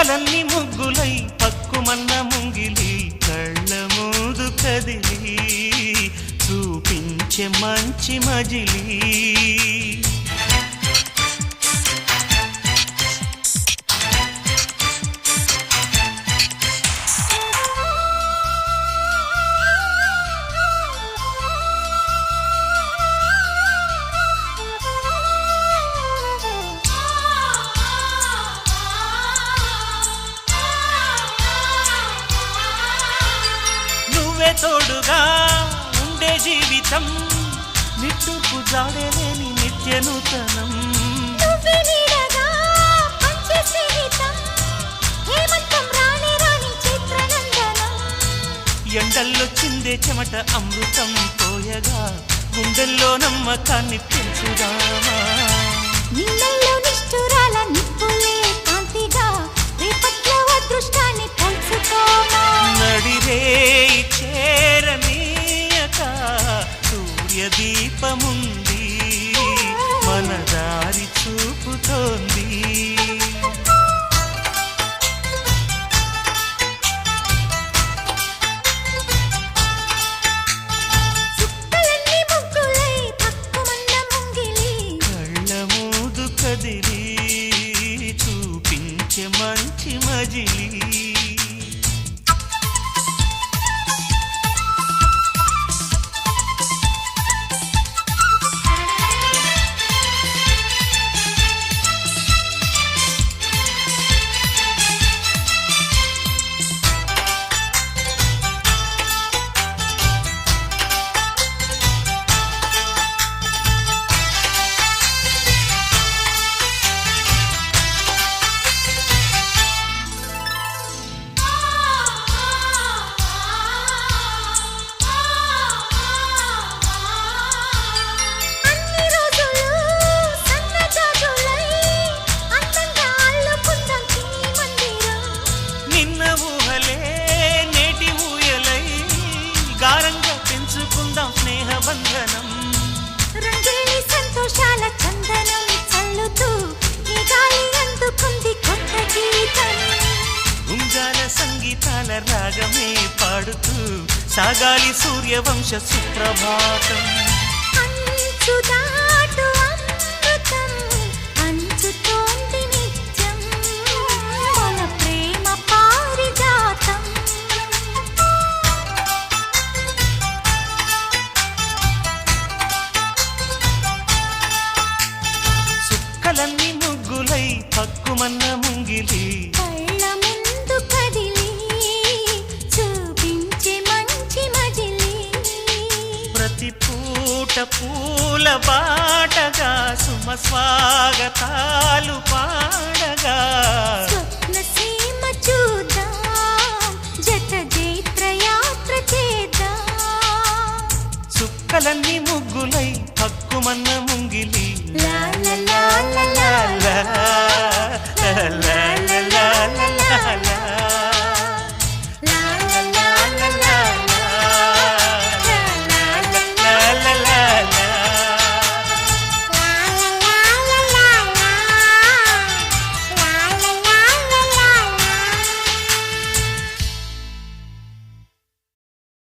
చుక్కలన్నీ ముగ్గులై పక్కుమన్న ముంగిలి కళ్ళ ముందు కదిలి చూపించే మంచి మజిలీ తోడుగా ఉండే జీవితం నిట్టుకు జాడలేని నిత్య నూతనం ఎండల్లో చిందే చెమట అమృతం పోయగా గుండెల్లో నమ్మకాన్ని పెంచుదామా నిన్నల్లో నిష్ఠురాల నిప్పులే కాంతిగా రేపట్లో అదృష్టాన్ని పంచుకోమా నడిరే చేరనీయక సూర్యదీపముంది మన దారి చూపుతోంది చుక్కలన్నీ ముగ్గులై పక్కుమన్న ముంగిలి కళ్ళ మూదు కదిలి చూపించే మంచి మజిలీ స్నేహబంధనం రంగేలి సంతోషాల చందనం చల్లుతూ ఈ గాలి అందుకుంది కొత్త గీతం గుంజాల సంగీతాల రాగమే పాడుతూ సాగాలి సూర్యవంశ సుప్రభాతం అంచుదాటు అమృతం అంచుతోంది నిత్యం మన ప్రేమ పారిజాతం చుక్కలన్నీ ముగ్గులై పక్కుమన్న ముంగిలి కళ్ళ ముందు కదిలి చూపించే మంచి మజిలీ ప్రతి పూట పూల బాటగా సుమ స్వాగతాలు పాడగా స్వప్న సీమ చూద్దాం జత జైత్ర యాత్ర చేద్దాం చుక్కలన్నీ ముగ్గులై పక్కుమన్న ముంగిలి లా లా లా లా